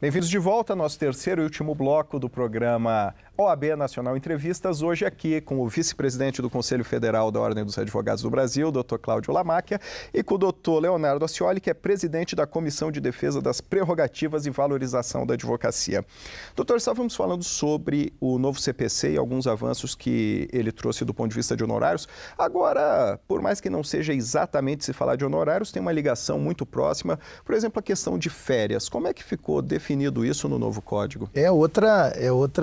Bem-vindos de volta ao nosso terceiro e último bloco do programa OAB Nacional Entrevistas, hoje aqui com o vice-presidente do Conselho Federal da Ordem dos Advogados do Brasil, Dr. Cláudio Lamáquia, e com o Dr. Leonardo Ascioli, que é presidente da Comissão de Defesa das Prerrogativas e Valorização da Advocacia. Doutor, estávamos falando sobre o novo CPC e alguns avanços que ele trouxe do ponto de vista de honorários. Agora, por mais que não seja exatamente se falar de honorários, tem uma ligação muito próxima, por exemplo, a questão de férias. Como é que ficou definido isso no novo Código? É outra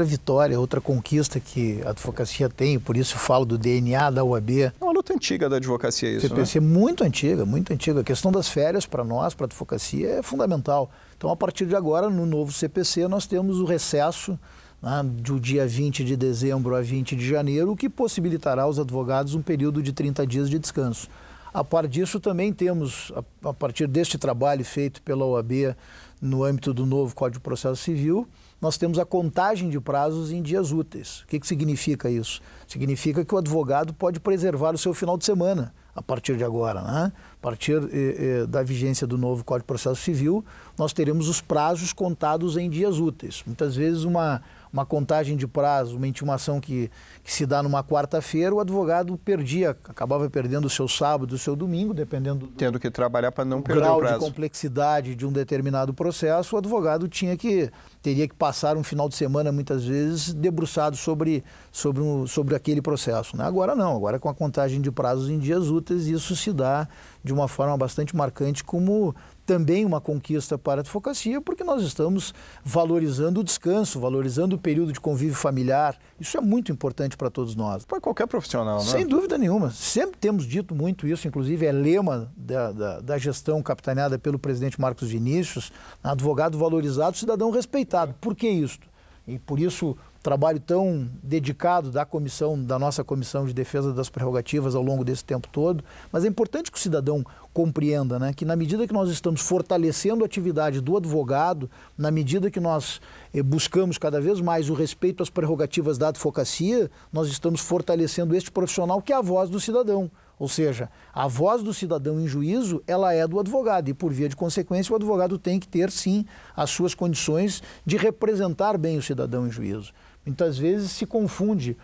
vitória, outra conquista que a advocacia tem, por isso falo do DNA da OAB. É uma luta antiga da advocacia isso, CPC, né? Muito antiga, muito antiga. A questão das férias para nós, para a advocacia, é fundamental. Então, a partir de agora, no novo CPC, nós temos o recesso, né, do dia 20 de dezembro a 20 de janeiro, o que possibilitará aos advogados um período de 30 dias de descanso. A par disso, também temos, a partir deste trabalho feito pela OAB no âmbito do novo Código de Processo Civil, nós temos a contagem de prazos em dias úteis. O que significa isso? Significa que o advogado pode preservar o seu final de semana a partir de agora, né? A partir da vigência do novo Código de Processo Civil, nós teremos os prazos contados em dias úteis. Muitas vezes uma contagem de prazo, uma intimação que se dá numa quarta-feira, o advogado acabava perdendo o seu sábado, o seu domingo, dependendo do tendo que trabalhar para não perder grau o prazo de complexidade de um determinado processo, o advogado teria que passar um final de semana, muitas vezes, debruçado sobre aquele processo, né? Agora não, agora com a contagem de prazos em dias úteis, isso se dá de uma forma bastante marcante como também uma conquista para a advocacia, porque nós estamos valorizando o descanso, valorizando o período de convívio familiar. Isso é muito importante para todos nós. Para qualquer profissional, né? Sem dúvida nenhuma. Sempre temos dito muito isso, inclusive é lema da gestão capitaneada pelo presidente Marcos Vinícius, advogado valorizado, cidadão respeitado. Por que isso? E por isso trabalho tão dedicado da nossa Comissão de Defesa das Prerrogativas ao longo desse tempo todo, mas é importante que o cidadão compreenda, né, que na medida que nós estamos fortalecendo a atividade do advogado, na medida que nós buscamos cada vez mais o respeito às prerrogativas da advocacia, nós estamos fortalecendo este profissional que é a voz do cidadão. Ou seja, a voz do cidadão em juízo, ela é do advogado e, por via de consequência, o advogado tem que ter, sim, as suas condições de representar bem o cidadão em juízo. Muitas vezes se confunde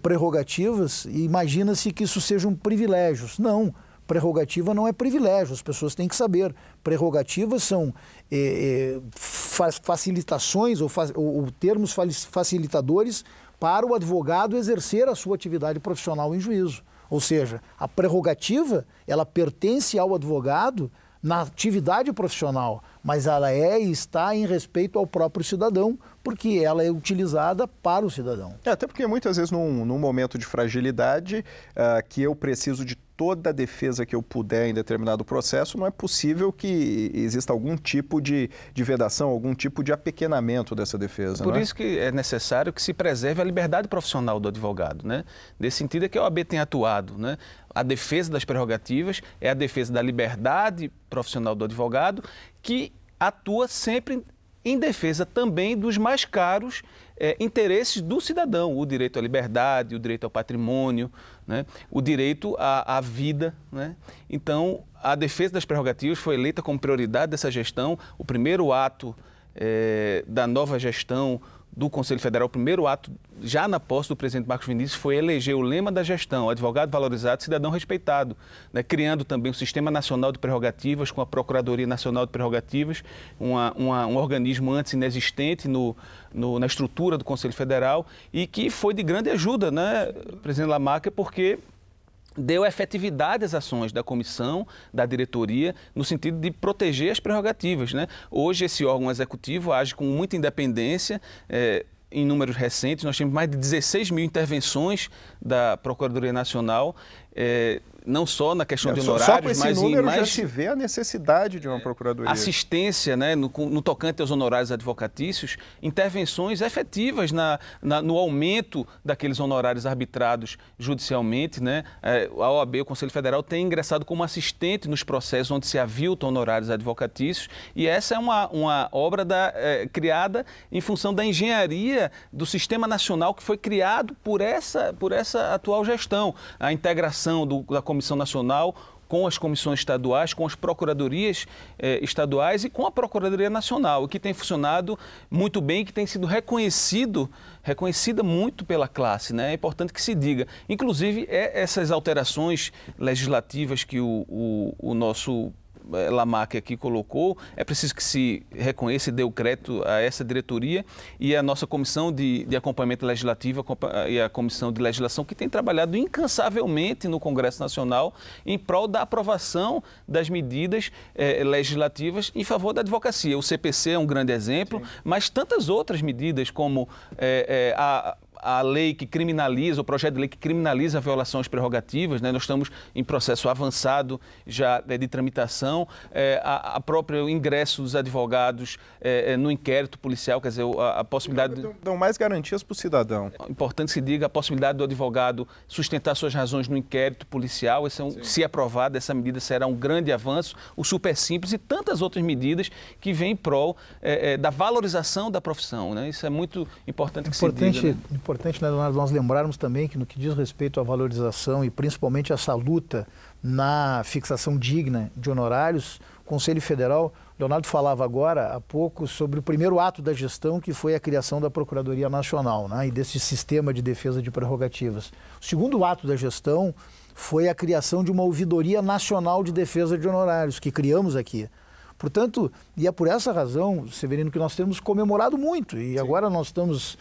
prerrogativas e imagina-se que isso sejam privilégios. Não, prerrogativa não é privilégio, as pessoas têm que saber. Prerrogativas são facilitações ou termos facilitadores para o advogado exercer a sua atividade profissional em juízo. Ou seja, a prerrogativa, ela pertence ao advogado na atividade profissional, mas ela está em respeito ao próprio cidadão, porque ela é utilizada para o cidadão. Até porque muitas vezes num momento de fragilidade, que eu preciso de toda a defesa que eu puder em determinado processo, não é possível que exista algum tipo de vedação, algum tipo de apequenamento dessa defesa. Por isso que é necessário que se preserve a liberdade profissional do advogado, né? Nesse sentido é que a OAB tem atuado, né? A defesa das prerrogativas é a defesa da liberdade profissional do advogado, que atua sempre em defesa também dos mais caros interesses do cidadão, o direito à liberdade, o direito ao patrimônio, né? O direito à vida, né? Então, a defesa das prerrogativas foi eleita como prioridade dessa gestão. O primeiro ato da nova gestão do Conselho Federal, o primeiro ato, já na posse do presidente Marcos Vinícius, foi eleger o lema da gestão, advogado valorizado, cidadão respeitado, né? Criando também o Sistema Nacional de Prerrogativas, com a Procuradoria Nacional de Prerrogativas, um organismo antes inexistente na estrutura do Conselho Federal e que foi de grande ajuda, né, presidente Lamáquia, porque deu efetividade às ações da comissão, da diretoria, no sentido de proteger as prerrogativas, né? Hoje esse órgão executivo age com muita independência. Em números recentes, nós temos mais de 16 mil intervenções da Procuradoria Nacional, não só na questão de honorários, só com esse mas número mais já se vê a necessidade de uma procuradoria. Assistência, né, no tocante aos honorários advocatícios, intervenções efetivas no aumento daqueles honorários arbitrados judicialmente, né? A OAB, o Conselho Federal, tem ingressado como assistente nos processos onde se aviltam honorários advocatícios, e essa é uma obra criada em função da engenharia do Sistema Nacional que foi criado por essa atual gestão. A integração da Comissão Nacional com as comissões estaduais, com as procuradorias estaduais e com a Procuradoria Nacional, que tem funcionado muito bem, que tem sido reconhecida muito pela classe, né? É importante que se diga. Inclusive, essas alterações legislativas que o nosso Lamarck aqui colocou, é preciso que se reconheça e dê o crédito a essa diretoria e a nossa comissão de acompanhamento legislativo e a comissão de legislação, que tem trabalhado incansavelmente no Congresso Nacional em prol da aprovação das medidas legislativas em favor da advocacia. O CPC é um grande exemplo, sim, mas tantas outras medidas como a lei que criminaliza, o projeto de lei que criminaliza a violação às prerrogativas, né? Nós estamos em processo avançado já de tramitação, a próprio ingresso dos advogados no inquérito policial, quer dizer, a possibilidade... Dão mais garantias para o cidadão. Importante se diga a possibilidade do advogado sustentar suas razões no inquérito policial, se aprovada, essa medida será um grande avanço, o super simples e tantas outras medidas que vêm em prol da valorização da profissão, né? Isso é muito importante que se diga. Né? Importante, né, Leonardo, nós lembrarmos também que no que diz respeito à valorização e principalmente essa luta na fixação digna de honorários, o Conselho Federal, Leonardo falava agora há pouco sobre o primeiro ato da gestão, que foi a criação da Procuradoria Nacional, né, e desse sistema de defesa de prerrogativas. O segundo ato da gestão foi a criação de uma Ouvidoria Nacional de Defesa de Honorários, que criamos aqui. Portanto, e é por essa razão, Severino, que nós temos comemorado muito. E sim, agora nós estamos,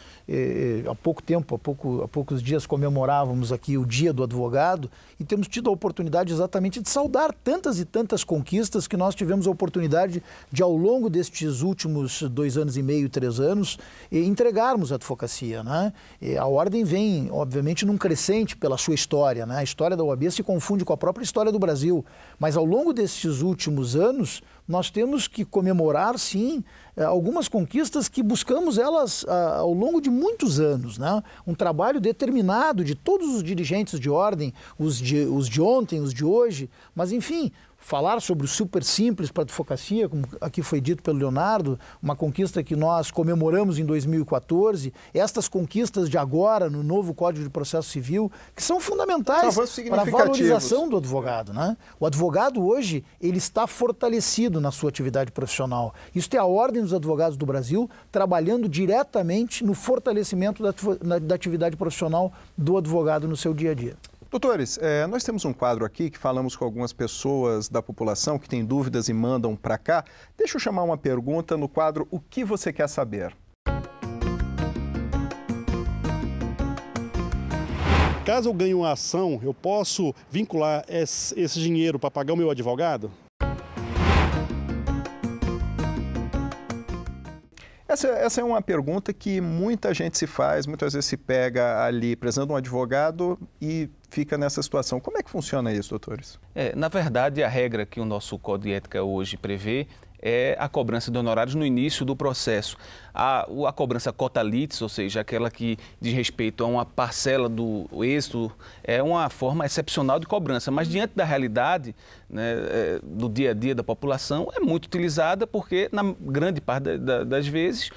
há pouco tempo, há poucos dias comemorávamos aqui o Dia do Advogado e temos tido a oportunidade exatamente de saudar tantas e tantas conquistas que nós tivemos a oportunidade de, ao longo destes últimos 2 anos e meio, 3 anos, entregarmos à advocacia, né? A Ordem vem, obviamente, num crescente pela sua história, né? A história da OAB se confunde com a própria história do Brasil, mas ao longo destes últimos anos, nós temos que comemorar, sim, algumas conquistas que buscamos elas ao longo de muitos anos, né? Um trabalho determinado de todos os dirigentes de ordem, os de ontem, os de hoje, mas enfim, falar sobre o super simples para a advocacia, como aqui foi dito pelo Leonardo, uma conquista que nós comemoramos em 2014, estas conquistas de agora no novo Código de Processo Civil, que são fundamentais para a valorização do advogado, né? O advogado hoje, ele está fortalecido na sua atividade profissional. Isso é a Ordem dos Advogados do Brasil trabalhando diretamente no fortalecimento da atividade profissional do advogado no seu dia a dia. Doutores, nós temos um quadro aqui que falamos com algumas pessoas da população que têm dúvidas e mandam para cá. Deixa eu chamar uma pergunta no quadro O que você quer saber? Caso eu ganhe uma ação, eu posso vincular esse dinheiro para pagar o meu advogado? Essa é uma pergunta que muita gente se faz, muitas vezes se pega ali precisando de um advogado e fica nessa situação. Como é que funciona isso, doutores? Na verdade, a regra que o nosso Código de Ética hoje prevê é a cobrança de honorários no início do processo. A cobrança cota litis, ou seja, aquela que diz respeito a uma parcela do êxito, é uma forma excepcional de cobrança, mas diante da realidade, né, do dia a dia da população, é muito utilizada porque, na grande parte das vezes,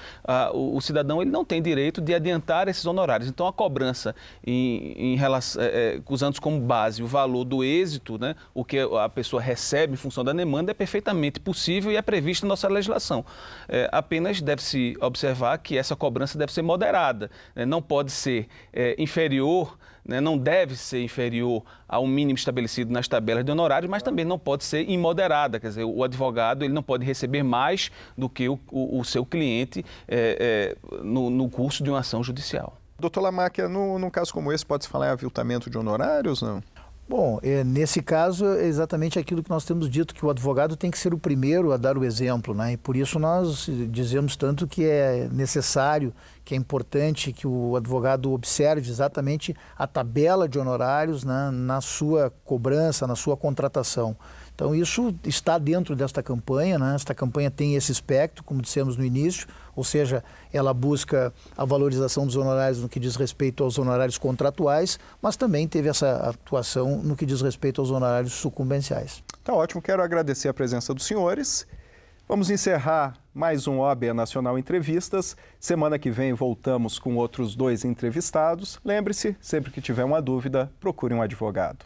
o cidadão ele não tem direito de adiantar esses honorários. Então, a cobrança em relação, usando como base o valor do êxito, né, o que a pessoa recebe em função da demanda, é perfeitamente possível e é prevista na nossa legislação. Apenas deve-se observar que essa cobrança deve ser moderada, né? Não pode ser inferior, né? Não deve ser inferior ao mínimo estabelecido nas tabelas de honorários, mas também não pode ser imoderada, quer dizer, o advogado ele não pode receber mais do que o seu cliente no curso de uma ação judicial. Doutor Lamarck, num caso como esse, pode-se falar em aviltamento de honorários, não? Bom, nesse caso é exatamente aquilo que nós temos dito, que o advogado tem que ser o primeiro a dar o exemplo, né? E por isso nós dizemos tanto que é necessário, que é importante que o advogado observe exatamente a tabela de honorários, né, na sua cobrança, na sua contratação. Então isso está dentro desta campanha, né? Esta campanha tem esse aspecto, como dissemos no início, ou seja, ela busca a valorização dos honorários no que diz respeito aos honorários contratuais, mas também teve essa atuação no que diz respeito aos honorários sucumbenciais. Tá ótimo, quero agradecer a presença dos senhores. Vamos encerrar mais um OAB Nacional Entrevistas. Semana que vem voltamos com outros 2 entrevistados. Lembre-se, sempre que tiver uma dúvida, procure um advogado.